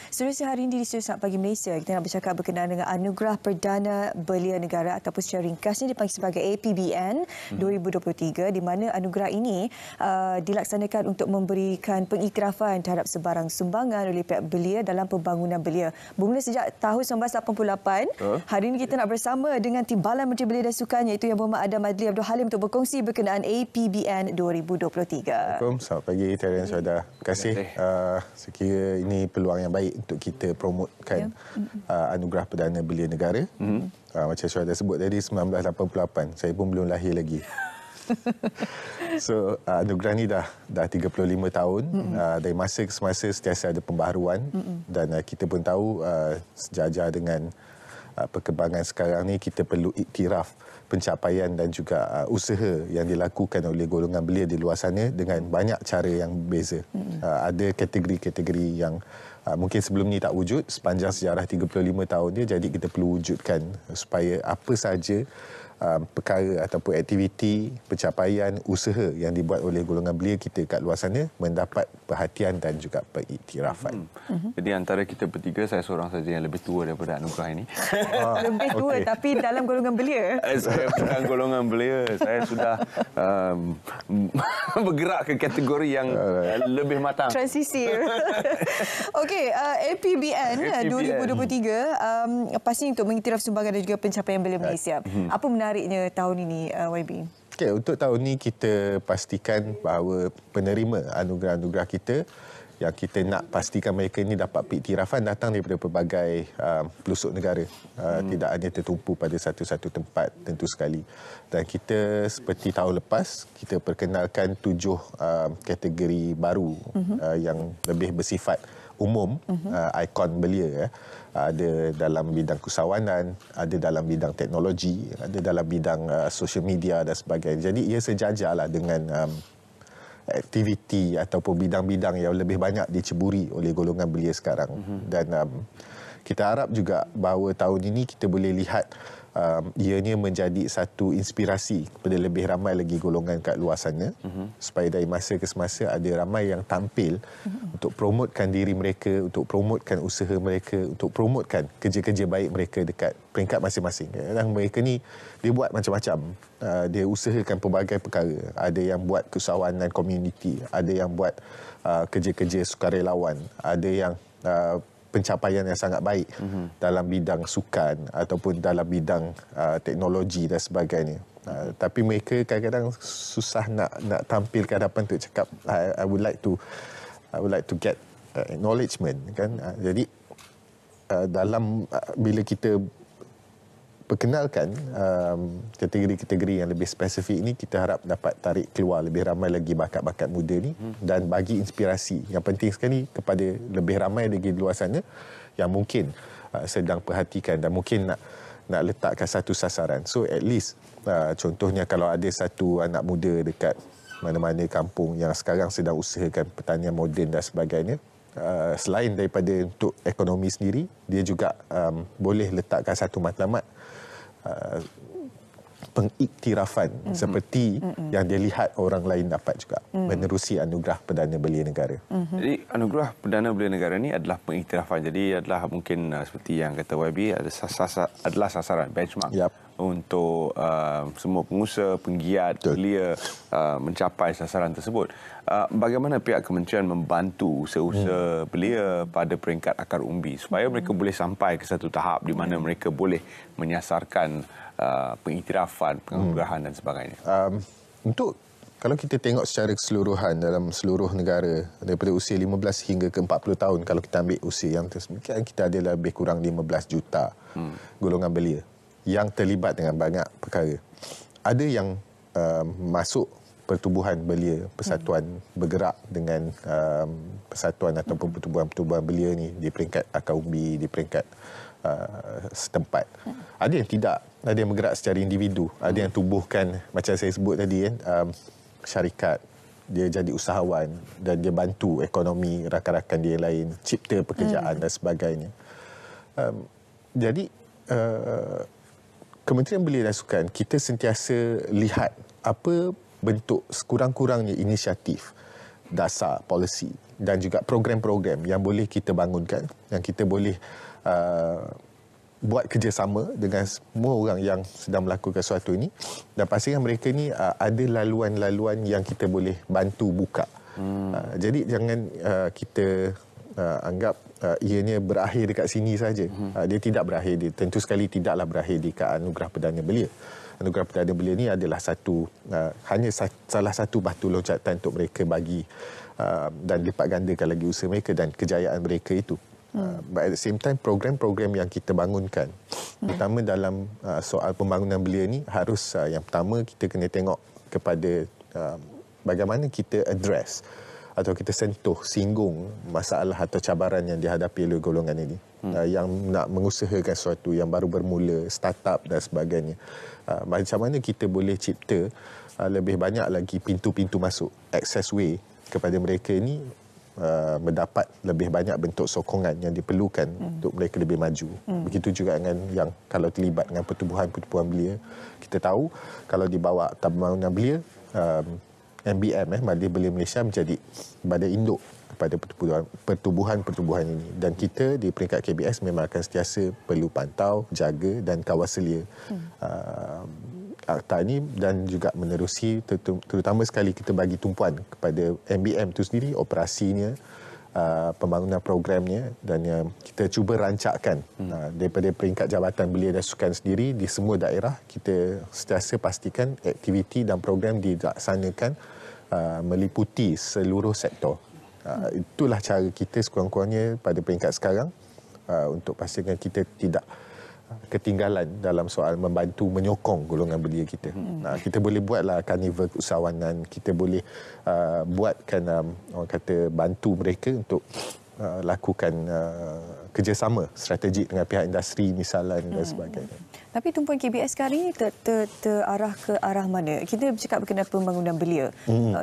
Seterusnya hari ini di Studio Selamat Pagi Malaysia, kita nak bercakap berkenaan dengan Anugerah Perdana Belia Negara ataupun secara ringkasnya dipanggil sebagai APBN 2023, di mana anugerah ini dilaksanakan untuk memberikan pengiktirafan terhadap sebarang sumbangan oleh pihak belia dalam pembangunan belia. Bermula sejak tahun 1988, hari ini kita nak bersama dengan Timbalan Menteri Belia dan Sukan iaitu Yang Berhormat Adam Adli Abdul Halim untuk berkongsi berkenaan APBN 2023. Assalamualaikum, selamat pagi Tarian Saudara. Terima kasih. Saya kira ini peluang yang baik untuk kita promotkan Anugerah Perdana Belia Negara. Macam Saudara sebut tadi 1988, saya pun belum lahir lagi. So anugerah ni dah 35 tahun. Dari masa ke semasa sentiasa ada pembaharuan dan kita pun tahu sejajar dengan perkembangan sekarang ni kita perlu iktiraf pencapaian dan juga usaha yang dilakukan oleh golongan belia di luar sana dengan banyak cara yang berbeza. Ada kategori-kategori yang mungkin sebelum ni tak wujud sepanjang sejarah 35 tahun dia, jadi kita perlu wujudkan supaya apa saja perkara ataupun aktiviti, pencapaian, usaha yang dibuat oleh golongan belia kita kat luar sana mendapat perhatian dan juga pengiktirafan. Jadi antara kita bertiga, saya seorang saja yang lebih tua daripada anugerah ini. Lebih tua tapi dalam golongan belia. Saya bukan golongan belia. Saya sudah bergerak ke kategori yang lebih matang. Transisi. Okey, APBN 2023 pasti untuk mengiktiraf sumbangan dan juga pencapaian belia Malaysia. Apa menariknya tahun ini, YB? Okay, untuk tahun ini kita pastikan bahawa penerima anugerah-anugerah kita yang kita nak pastikan mereka ini dapat pengiktirafan datang daripada pelbagai pelosok negara. Tidak hanya tertumpu pada satu-satu tempat tentu sekali. Dan kita seperti tahun lepas, kita perkenalkan 7 kategori baru yang lebih bersifat umum, ikon belia. Ada dalam bidang usahawanan, ada dalam bidang teknologi, ada dalam bidang social media dan sebagainya. Jadi ia sejajarlah dengan aktiviti ataupun bidang-bidang yang lebih banyak diceburi oleh golongan belia sekarang. Dan kita harap juga bahawa tahun ini kita boleh lihat ianya menjadi satu inspirasi kepada lebih ramai lagi golongan kat luar sana, supaya dari masa ke semasa ada ramai yang tampil untuk promotkan diri mereka, untuk promotkan usaha mereka, untuk promotkan kerja-kerja baik mereka dekat peringkat masing-masing. Kadang mereka ni dia buat macam-macam. Dia usahakan pelbagai perkara. Ada yang buat keusahawanan komuniti, ada yang buat kerja-kerja sukarelawan, ada yang pencapaian yang sangat baik dalam bidang sukan ataupun dalam bidang teknologi dan sebagainya. Tapi mereka kadang-kadang susah nak tampil ke hadapan untuk cakap I would like to get acknowledgement, kan. Jadi dalam bila kita perkenalkan kategori-kategori yang lebih spesifik ini, kita harap dapat tarik keluar lebih ramai lagi bakat-bakat muda ni dan bagi inspirasi yang penting sekali kepada lebih ramai lagi di luar sana yang mungkin sedang perhatikan dan mungkin nak letakkan satu sasaran. So at least contohnya kalau ada satu anak muda dekat mana-mana kampung yang sekarang sedang usahakan pertanian moden dan sebagainya, selain daripada untuk ekonomi sendiri, dia juga boleh letakkan satu matlamat pengiktirafan seperti yang dia lihat orang lain dapat juga menerusi Anugerah Perdana Belia Negara. Jadi Anugerah Perdana Belia Negara ini adalah pengiktirafan. Jadi adalah mungkin seperti yang kata YB, adalah sasaran benchmark untuk semua pengusaha, penggiat belia mencapai sasaran tersebut. Bagaimana pihak kementerian membantu usaha-usaha belia pada peringkat akar umbi supaya mereka boleh sampai ke satu tahap di mana mereka boleh menyasarkan pengiktirafan, penganugerahan dan sebagainya? Untuk kalau kita tengok secara keseluruhan dalam seluruh negara daripada usia 15 hingga ke 40 tahun, kalau kita ambil usia yang tersebut, kita ada lebih kurang 15 juta golongan belia yang terlibat dengan banyak perkara. Ada yang masuk pertubuhan belia, persatuan bergerak dengan persatuan ataupun pertubuhan-pertubuhan belia ni di peringkat akar umbi, di peringkat setempat. Ada yang tidak, ada yang bergerak secara individu, ada yang tubuhkan macam saya sebut tadi kan, syarikat, dia jadi usahawan dan dia bantu ekonomi rakan-rakan dia lain, cipta pekerjaan dan sebagainya. Jadi Kementerian Belia dan Sukan, kita sentiasa lihat apa bentuk sekurang-kurangnya inisiatif dasar polisi dan juga program-program yang boleh kita bangunkan, yang kita boleh buat kerjasama dengan semua orang yang sedang melakukan sesuatu ini, dan pastikan mereka ni ada laluan-laluan yang kita boleh bantu buka. Jadi jangan kita anggap ianya berakhir dekat sini saja. Dia tidak berakhir, dia tentu sekali tidaklah berakhir di Anugerah Perdana Belia. Anugerah Perdana Belia ni adalah hanya salah satu batu loncatan untuk mereka bagi dan lipat gandakan lagi usaha mereka dan kejayaan mereka itu. But at the same time, program-program yang kita bangunkan, terutama dalam soal pembangunan belia ni, harus yang pertama kita kena tengok kepada bagaimana kita address atau kita singgung masalah atau cabaran yang dihadapi oleh golongan ini, yang nak mengusahakan sesuatu yang baru bermula, startup dan sebagainya. Macam mana kita boleh cipta lebih banyak lagi pintu-pintu masuk, access way kepada mereka ini, mendapat lebih banyak bentuk sokongan yang diperlukan untuk mereka lebih maju. Begitu juga dengan yang kalau terlibat dengan pertubuhan-pertubuhan belia. Kita tahu kalau dibawa pembangunan belia, MBM, Majlis Belia Malaysia, menjadi badan induk kepada pertubuhan-pertubuhan ini. Dan kita di peringkat KBS memang akan sentiasa perlu pantau, jaga dan kawal selia akta ini, dan juga menerusi terutama sekali kita bagi tumpuan kepada MBM itu sendiri, operasinya, pembangunan programnya, dan kita cuba rancakkan daripada peringkat Jabatan Belia dan Sukan sendiri di semua daerah. Kita sentiasa pastikan aktiviti dan program dilaksanakan meliputi seluruh sektor. Itulah cara kita sekurang-kurangnya pada peringkat sekarang untuk pastikan kita tidak ketinggalan dalam soal membantu menyokong golongan belia kita. Kita boleh buatlah karnival keusahawanan, kita boleh buatkan orang kata bantu mereka untuk lakukan kerjasama strategik dengan pihak industri misalan dan sebagainya. Tapi tumpuan KBS sekarang ini terarah ke arah mana? Kita bercakap berkenaan pembangunan belia.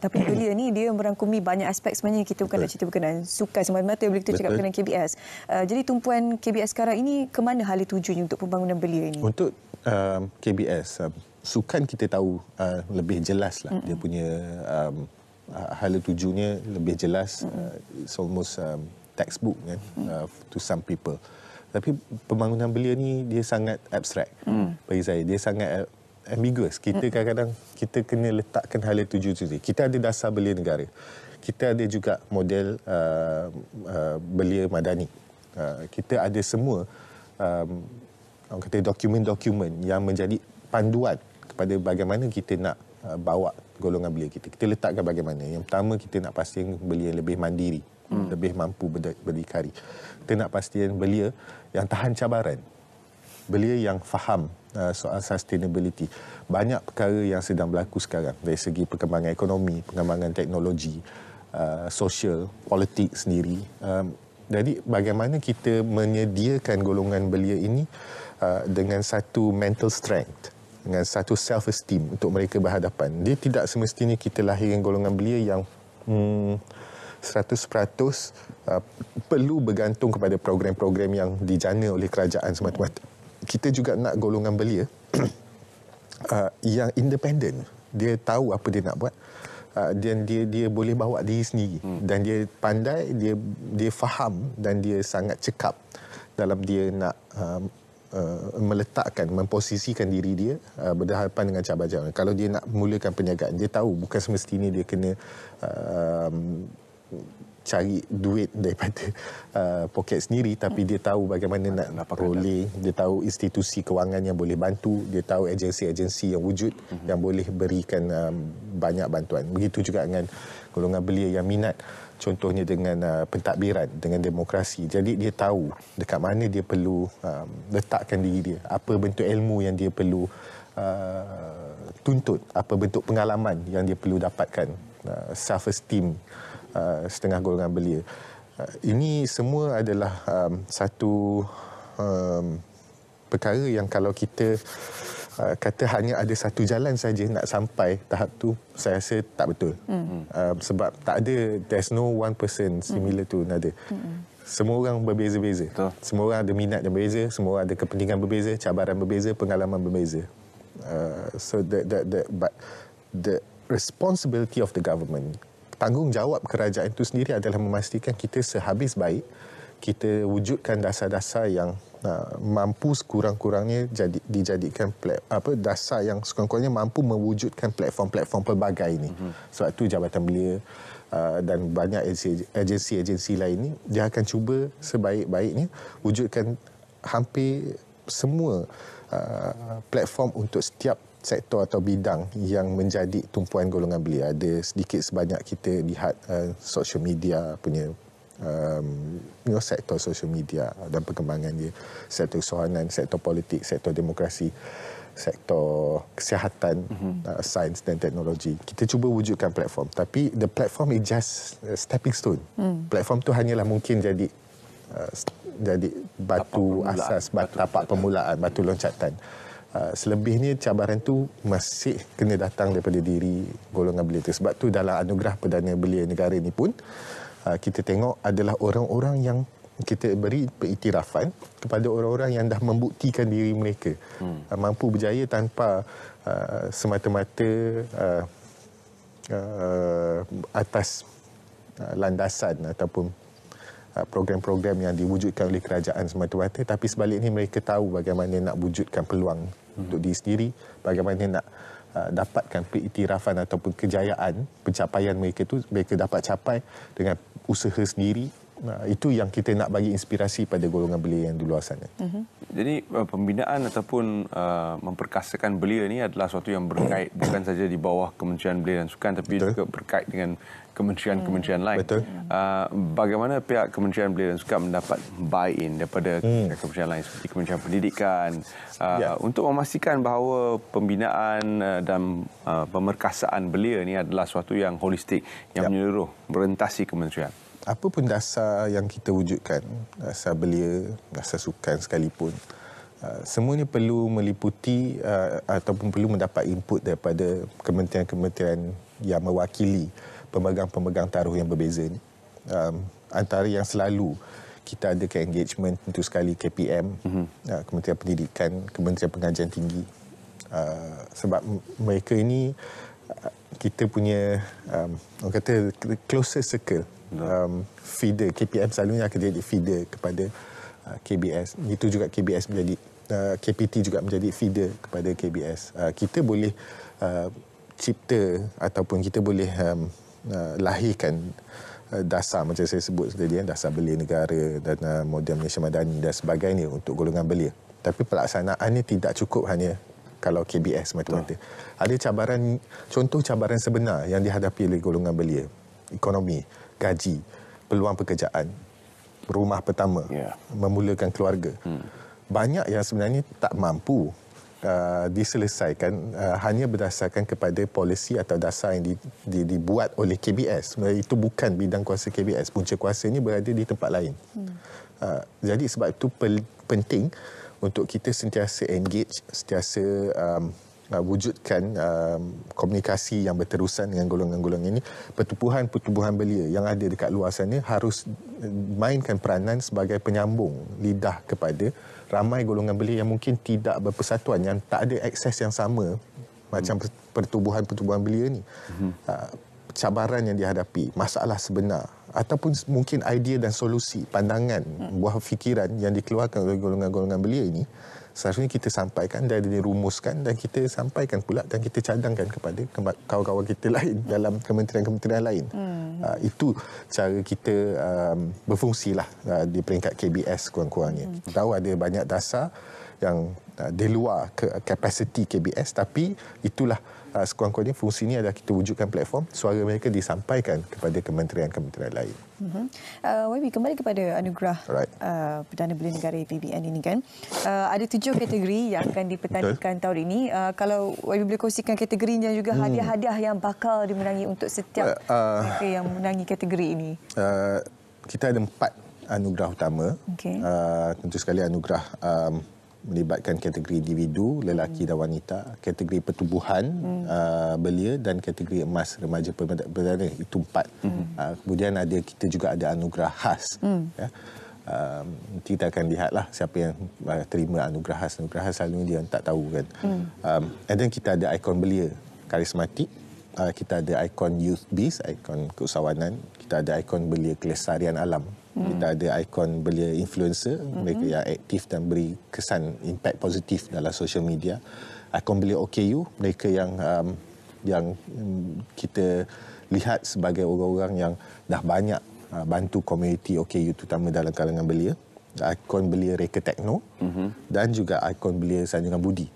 Tapi belia ni dia merangkumi banyak aspek sebenarnya. Kita bukan nak cerita berkenaan sukan semata-mata bila kita cakap berkenaan KBS. Jadi tumpuan KBS sekarang ini ke mana hala tujunya untuk pembangunan belia ini? Untuk KBS, sukan kita tahu lebih jelas lah. Dia punya hala tujunya lebih jelas. It's almost textbook kan, to some people. Tapi pembangunan belia ni dia sangat abstrak bagi saya. Dia sangat ambiguous. Kita kadang-kadang kita kena letakkan hala tuju sendiri. Kita ada dasar belia negara. Kita ada juga model belia madani. Kita ada semua orang kata dokumen-dokumen yang menjadi panduan kepada bagaimana kita nak bawa golongan belia kita. Kita letakkan bagaimana. Yang pertama, kita nak pastikan belia lebih mandiri, lebih mampu berdikari. Kita nak pastikan belia yang tahan cabaran, belia yang faham soal sustainability. Banyak perkara yang sedang berlaku sekarang dari segi perkembangan ekonomi, perkembangan teknologi, sosial, politik sendiri. Jadi bagaimana kita menyediakan golongan belia ini dengan satu mental strength, dengan satu self-esteem untuk mereka berhadapan. Dia tidak semestinya kita lahirkan golongan belia yang 100% perlu bergantung kepada program-program yang dijana oleh kerajaan semata-mata. Kita juga nak golongan belia yang independen. Dia tahu apa dia nak buat, dan dia boleh bawa diri sendiri, dan dia pandai, dia faham, dan dia sangat cekap dalam dia nak meletakkan, memposisikan diri dia berhadapan dengan cabaran. Kalau dia nak mulakan perniagaan, dia tahu bukan semestinya dia kena cari duit daripada poket sendiri, tapi dia tahu bagaimana nak peroleh, dia tahu institusi kewangan yang boleh bantu, dia tahu agensi-agensi yang wujud yang boleh berikan banyak bantuan. Begitu juga dengan golongan belia yang minat, contohnya dengan pentadbiran, dengan demokrasi. Jadi dia tahu dekat mana dia perlu letakkan diri dia, apa bentuk ilmu yang dia perlu tuntut, apa bentuk pengalaman yang dia perlu dapatkan, self-esteem setengah golongan belia. Ini semua adalah satu perkara yang kalau kita kata hanya ada satu jalan saja nak sampai tahap tu, saya rasa tak betul. Sebab tak ada, there's no one person similar to another. Semua orang berbeza-beza. Semua orang ada minat yang berbeza, semua orang ada kepentingan berbeza, cabaran berbeza, pengalaman berbeza. So the responsibility of the government, tanggungjawab kerajaan itu sendiri adalah memastikan kita sehabis baik, kita wujudkan dasar-dasar yang mampu sekurang-kurangnya dijadikan dasar yang sekurang-kurangnya mampu mewujudkan platform-platform pelbagai ini. Sebab itu Jabatan Belia dan banyak agensi-agensi lain ni, dia akan cuba sebaik-baiknya wujudkan hampir semua platform untuk setiap sektor atau bidang yang menjadi tumpuan golongan belia. Ada sedikit sebanyak kita lihat social media punya sektor social media dan perkembangan dia, sektor kesohanan, sektor politik, sektor demokrasi, sektor kesihatan, sains dan teknologi. Kita cuba wujudkan platform, tapi the platform is just a stepping stone. Platform tu hanyalah mungkin jadi batu asas, tapak permulaan, batu loncatan. Selebihnya cabaran tu masih kena datang daripada diri golongan belia itu. Sebab tu dalam anugerah Perdana Belia Negara ni pun kita tengok adalah orang-orang yang kita beri periktirafan kepada orang-orang yang dah membuktikan diri mereka mampu berjaya tanpa semata-mata atas landasan ataupun program-program yang diwujudkan oleh kerajaan semata-mata, tapi sebaliknya mereka tahu bagaimana nak wujudkan peluang untuk diri sendiri, bagaimana nak dapatkan periktirafan ataupun kejayaan, pencapaian mereka tu mereka dapat capai dengan usaha sendiri. Itu yang kita nak bagi inspirasi pada golongan belia yang di luar sana. Jadi pembinaan ataupun memperkasakan belia ni adalah sesuatu yang berkait bukan saja di bawah Kementerian Belia dan Sukan, tapi juga berkait dengan kementerian-kementerian lain. Betul. Bagaimana pihak Kementerian Belia dan Sukan mendapat buy-in daripada kementerian lain seperti Kementerian Pendidikan untuk memastikan bahawa pembinaan dan pemerkasaan belia ni adalah sesuatu yang holistik, yang menyeluruh, merentasi kementerian? Apa pun dasar yang kita wujudkan, dasar belia, dasar sukan sekalipun, semuanya perlu meliputi ataupun perlu mendapat input daripada kementerian-kementerian yang mewakili pemegang-pemegang taruh yang berbeza ni. Antara yang selalu kita adakan engagement tentu sekali KPM, Kementerian Pendidikan, Kementerian Pengajian Tinggi. Sebab mereka ini kita punya orang kata closest circle. Feeder KPM selalunya akan jadi feeder kepada KBS. Itu juga KBS menjadi KPT juga menjadi feeder kepada KBS. Kita boleh cipta ataupun kita boleh lahirkan dasar macam saya sebut tadi, dasar belia negara dan model Malaysia Madani dan sebagainya untuk golongan belia. Tapi pelaksanaannya tidak cukup hanya kalau KBS semata-mata. Ada cabaran, contoh cabaran sebenar yang dihadapi oleh golongan belia. Ekonomi, gaji, peluang pekerjaan, rumah pertama, memulakan keluarga. Banyak yang sebenarnya tak mampu diselesaikan hanya berdasarkan kepada polisi atau dasar yang dibuat oleh KBS. Itu bukan bidang kuasa KBS. Punca kuasanya berada di tempat lain. Jadi sebab itu penting untuk kita sentiasa engage, sentiasa wujudkan komunikasi yang berterusan dengan golongan-golongan ini. Pertubuhan-pertubuhan belia yang ada dekat luar sana harus mainkan peranan sebagai penyambung lidah kepada ramai golongan belia yang mungkin tidak berpersatuan, yang tak ada akses yang sama macam pertubuhan-pertubuhan belia ni. Cabaran yang dihadapi, masalah sebenar ataupun mungkin idea dan solusi, pandangan, buah fikiran yang dikeluarkan oleh golongan-golongan belia ini seharusnya kita sampaikan dan dirumuskan dan kita sampaikan pula dan kita cadangkan kepada kawan-kawan kita lain dalam kementerian-kementerian lain. Itu cara kita berfungsilah di peringkat KBS kurang-kurangnya. Tahu ada banyak dasar yang di luar kapasiti KBS, tapi itulah sekurang-kurangnya fungsi ini adalah kita wujudkan platform, suara mereka disampaikan kepada kementerian-kementerian lain. YB, kembali kepada anugerah Perdana Belia Negara APBN ini kan. Ada 7 kategori yang akan dipertandingkan tahun ini. Kalau YB boleh kongsikan kategorinya juga hadiah-hadiah yang bakal dimenangi untuk setiap mereka yang menangi kategori ini. Kita ada 4 anugerah utama. Tentu sekali anugerah melibatkan kategori individu, lelaki dan wanita, kategori pertubuhan belia dan kategori emas remaja perdana, itu 4. Kemudian kita juga ada anugerah khas. Kita akan lihatlah siapa yang terima anugerah khas. Anugerah khas selalunya dia tak tahu kan. And then kita ada ikon belia karismatik, kita ada ikon Youth Beast, ikon keusahawanan. Kita ada ikon belia kelestarian alam. Kita ada ikon belia influencer, mereka yang aktif dan beri kesan impact positif dalam social media. Ikon belia OKU, mereka yang kita lihat sebagai orang-orang yang dah banyak bantu komuniti OKU terutama dalam kalangan belia. Ikon belia Reka Tekno dan juga ikon belia Sanjungan Budi.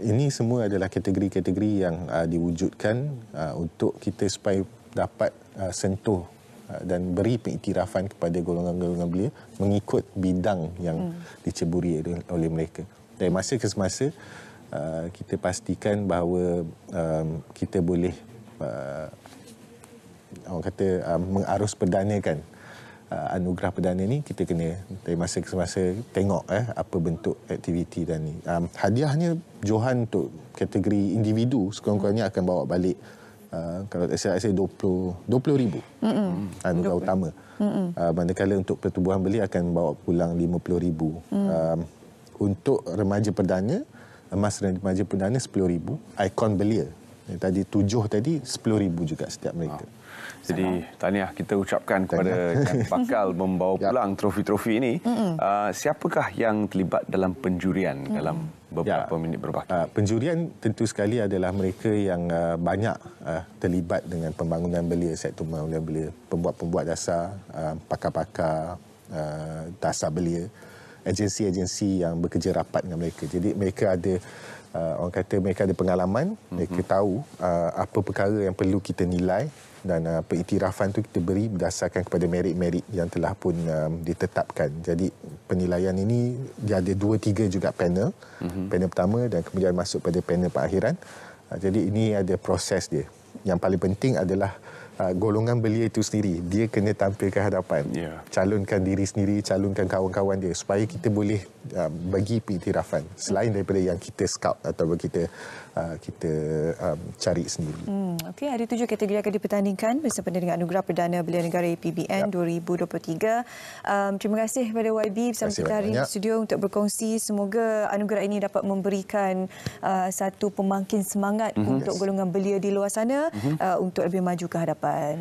Ini semua adalah kategori-kategori yang diwujudkan untuk kita supaya dapat sentuh dan beri pengiktirafan kepada golongan-golongan belia mengikut bidang yang diceburi oleh mereka. Dari masa ke semasa kita pastikan bahawa kita boleh orang kata mengarus perdanakan anugerah perdana ni. Kita kena dari masa ke semasa tengok apa bentuk aktiviti dan ni. Hadiahnya Johan untuk kategori individu sekurang-kurangnya akan bawa balik kalau tak silap saya 20,000 anugerah utama. Manakala untuk pertubuhan belia akan bawa pulang 50,000. Untuk remaja perdana, emas remaja perdana 10,000. Ikon belia tadi 7 tadi 10,000 juga setiap mereka. Jadi tahniah kita ucapkan kepada yang bakal membawa pulang trofi-trofi ini. Siapakah yang terlibat dalam penjurian dalam beberapa minit berbaki? Penjurian tentu sekali adalah mereka yang banyak terlibat dengan pembangunan belia, sektor pembangunan belia, pembuat-pembuat dasar, pakar-pakar dasar belia, agensi-agensi yang bekerja rapat dengan mereka. Jadi mereka ada orang kata mereka ada pengalaman, mereka tahu apa perkara yang perlu kita nilai dan pengiktirafan itu kita beri berdasarkan kepada merit-merit yang telah pun ditetapkan. Jadi penilaian ini dia ada 2-3 juga panel. Panel pertama dan kemudian masuk pada panel perakhiran. Jadi ini ada proses dia. Yang paling penting adalah golongan belia itu sendiri. Dia kena tampil ke hadapan. Calonkan diri sendiri, calonkan kawan-kawan dia supaya kita boleh bagi pengiktirafan selain daripada yang kita scout atau kita cari sendiri. Okey, ada 7 kategori akan dipertandingkan bersama dengan Anugerah Perdana Belia Negara APBN 2023. Terima kasih kepada YB bersama kita hari ini di studio untuk berkongsi. Semoga anugerah ini dapat memberikan satu pemangkin semangat untuk golongan belia di luar sana untuk lebih maju ke hadapan.